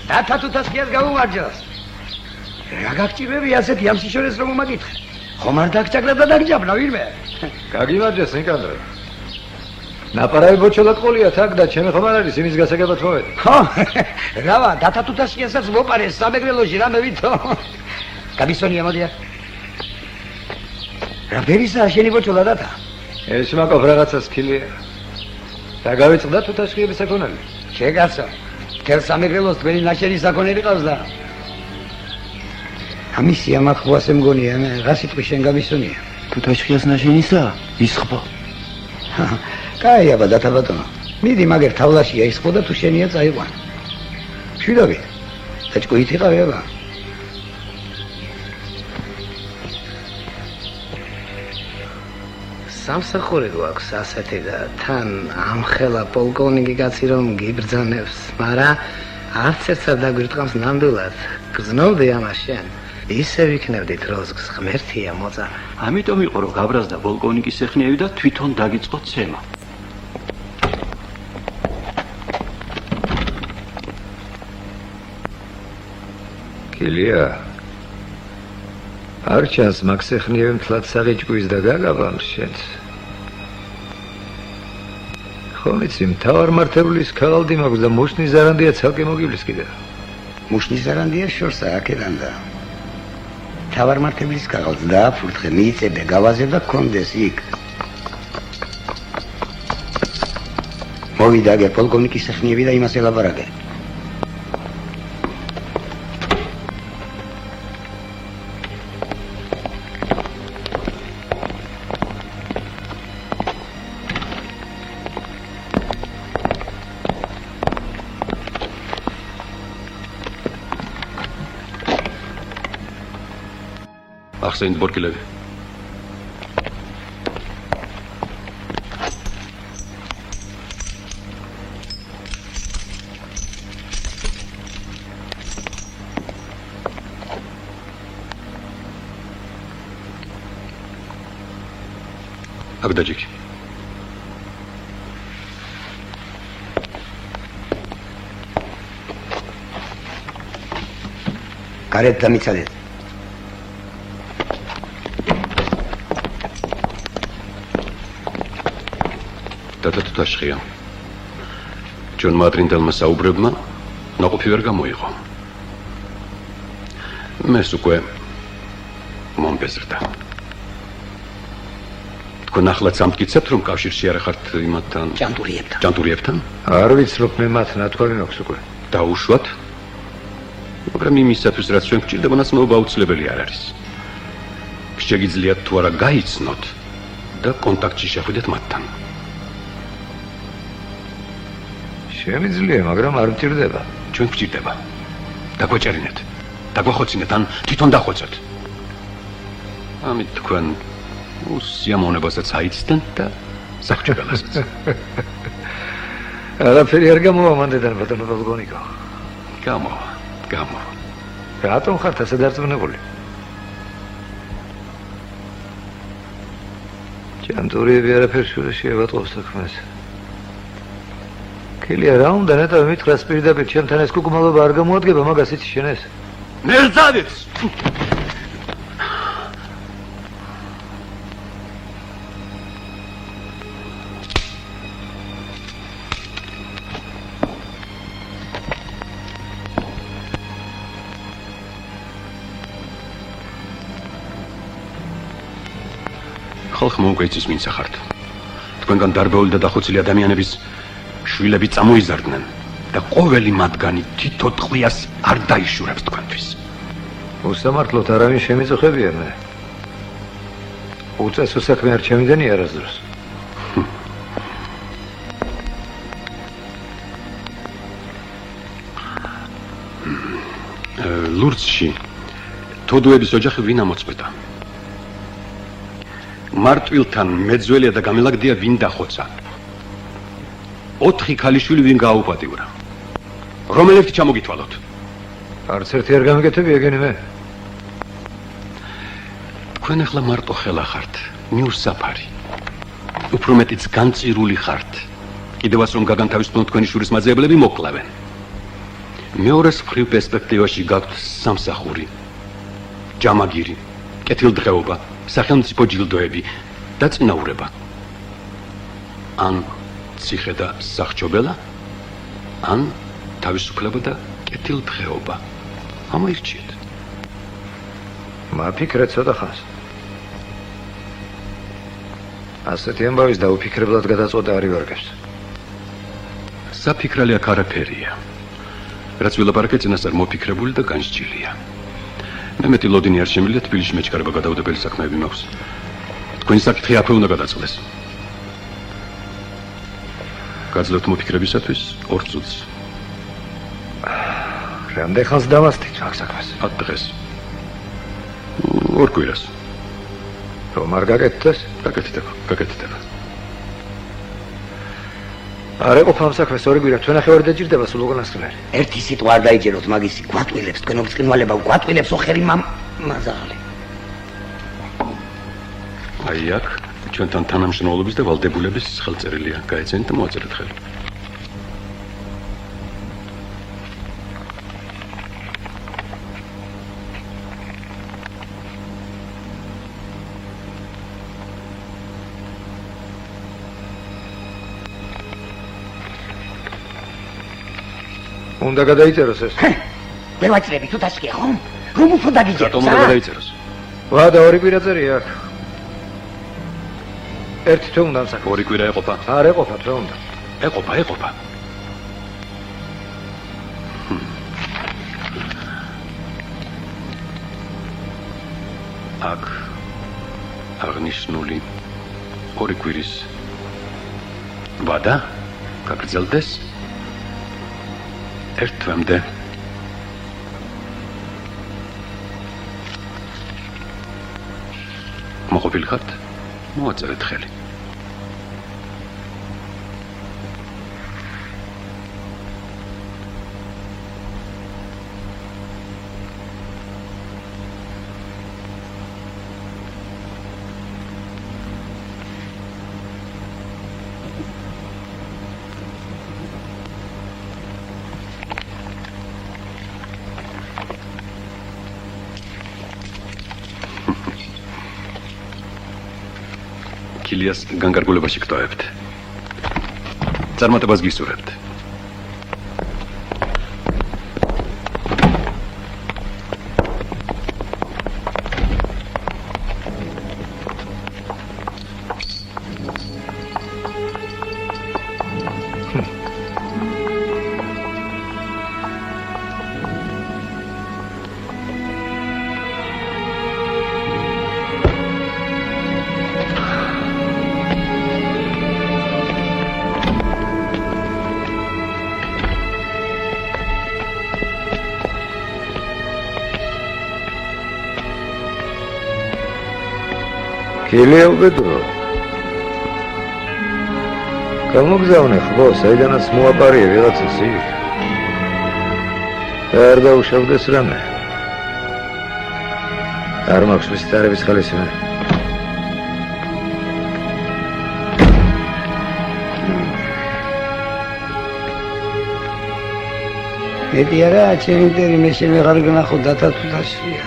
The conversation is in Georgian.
დათა თუთასკიას გაუმარჯოს. რა გაგჭირები ასეთი ამ სიშორეს რომ მომაგითხე? ხომ არ დაგჭაგდა და დაგჭაბნა ვირმე? გაგიმარჯოს ნიკანდრე. ნაპარავი ბოჩოლად ყოლია თაკ და ჩემი ხომ არ არის იმის გასაგებად მოვედი. ხო, რავა, დათა თუთასკიასაც მოპარეს სამეგრელოში რამე ვითო. გაბისონია მოდია. რა ფერისაა შენი ბოჩოლა დათა? ეს მაკობ რაღაცას ქილია. და გავიწყდა თუთასკიების საქონელი. შეგასო. თელ სამეგრელოს თქვენი ნაშენი საქონელი ყავს და ამისი ამახბოასე მგონია, მე რა სიტყვის შენ გაბისონია. თუთასკიას ნაშენისა ისხბო. კაი აბა დათა ბატონო. მიდი მაგერ თავლაშია ისხბო და თუ შენია წაიყვან. შვიდობი. დაჭკუით იყავი აბა. სამსახური გვაქვს ასეთი და თან ამხელა პოლკოვნიკი კაცი რომ გიბრძანებს, მაგრამ არც ერთად დაგვირტყამს ნამდვილად. გრძნობდი ამას შენ. ისე ვიქნებდით როზგს ღმერთია მოწა. ამიტომ იყო რომ გაბრაზდა პოლკოვნიკის ეხნიევი და თვითონ დაგიწყო ცემა. კილია არ ჩანს მაგ სეხნიევი მთლად საღიჭკვის და გაგაბამს შენს. ხომ იცი მთავარ მართებლის ქაღალდი მაქვს და მუშნის ზარანდია ცალკე მოგივლის კიდე. მუშნის ზარანდია შორსა აქედან და მთავარ მართებლის ქაღალდს დააფურთხე, მიიწებე, გავაზებ და გქონდეს იქ. მოვიდა აგერ პოლკოვნიკის სეხნიევი და იმას ელაპარაკე. ახსენეთ ბორკილები. აქ დაჯიქი. გარეთ დამიცადეთ. დათა თუთაშხია. ჯონ მადრინდელმა საუბრებმა ნაყოფი ვერ გამოიღო. მეს უკვე მომბეზრდა. თქვენ ახლაც ამტკიცებთ რომ კავშირში არ ხართ იმათთან? ჭანტურიებთან. ჭანტურიებთან? არ ვიცნობ მე მათ ნათქვამი მაქვს უკვე. დაუშვათ? მაგრამ იმისათვის რაც ჩვენ გვჭირდება ნაცნობობა აუცილებელი არ არის. შეგიძლიათ თუ არა გაიცნოთ და კონტაქტში შეხვიდეთ მათთან. შემიძლია, მაგრამ არ მჭირდება. ჩვენ გვჭირდება. დაგვეჭერინეთ. დაგვახოცინეთ ან თვითონ დახვეწოთ. ამით თქვენ უსიამოვნებასაც აიცდენ და საფრთხებელსაც. არაფერი არ გამოვა მანდედან ბატონო პოლკოვნიკო. გამო. რატომ ხართ ასე დარწმუნებული? ჭანტურიები არაფერს ვერ შეევატყობს საქმეს. კილია რა უნდა ნეტავი მითხრას პირდაპირ ჩემთან ეს კუკუმალობა არ გამოადგება მაგას იცი შენ ეს? მერზადეც! ხალხმა უკვე იცის ვინც ახართ. თქვენგან დარბეული და დახოცილი ადამიანების შვილები წამოიზარდნენ და ყოველი მათგანი თითო ტყვიას არ დაიშურებს თქვენთვის. უსამართლოდ არავინ შემიწუხებია მე. უწესო საქმე არ შემიძენი არასდროს. ლურცში თოდუების ოჯახი ვინ ამოწყვეტა? მარტვილთან მეძველია და გამელაგდია ვინ დახოცა. 4 ქალიშვილი ვინ გააუპატიურა. რომელებთ ჩამოგითვალოთ? არც ერთი არ გამიგეთები ეგენი მე. თქვენ ახლა მარტო ხელა ხართ, მიუსაფარი. უფრო მეტიც განწირული ხართ. კიდევაც რომ გაგანთავისუფლონ თქვენი შურის მაძიებლები მოკლავენ. მეორეს მხრივ პერსპექტივაში გაქვთ სამსახური, ჯამაგირი, კეთილდღეობა, სახელმწიფო ჯილდოები და წინაურება. ან ციხე და სახჭობელა, ან თავისუფლება და კეთილდღეობა. ამოირჩიეთ. მაფიქრეთ ცოტა ხანს. ასეთი ამბავის დაუფიქრებლად გადაწყვეტა არ ივარგებს. საფიქრალი აქ არაფერია. რაც ვილაპარაკე წინასწარ მოფიქრებული და განსჯილია. მე მეტი ლოდინი არ შემიძლია თბილისში მეჩქარება გადაუდებელი საქმეები მაქვს. თქვენი საკითხი აქვე უნდა გადაწყვეს. გაძლევთ მოფიქრებისათვის 2 წუთს. რამდენ ხანს დავასწრით აქ საქმეს? 10 დღეს. 2 კვირას. რომ არ გაკეთდეს? გაკეთდება. არ ეყოფა ამ საქმეს 2 კვირა, თვენახევარი დაჭირდება სულ უკანასკნელი. ერთი სიტყვა არ დაიჯეროთ მაგისი, გვატყილებს თქვენ ბრწყინვალება, გვატყილებს ოხერი მაზაღალი. აი აქ ჩვენთან თანამშრომლობის და ვალდებულების ხელწერილია. გაეცენით და მოაწერეთ ხელი. უნდა გადაიწეროს ეს. ვერ ვაჭრები თუ დასკია ხომ? რომ უფრო დაგიჯეროს. რატომ უნდა გადაიწეროს? ვადა 2 კვირა წერია აქ. ერთი თვე უნდა ამ საქმეს. 2 კვირა ეყოფა. არ ეყოფა თვე უნდა. ეყოფა. აქ აღნიშნული 2 კვირის ვადა გაგრძელდეს 1 თვემდე. მოყოფილი ხართ? მოაწერეთ ხელი. კილიას განგარგულებაში გტოვებთ. წარმატებას გისურვებთ. კილია უბედო. გამოგზავნე ხო, საიდანაც მოაპარიე ვიღაცას იქ. არ დაუშავდეს რამე. არ მაქვს მისი თარების ხალისი მე. მეტი არა, ჩემი მტერი მე შემეღარ გნახო დათათუდაშია.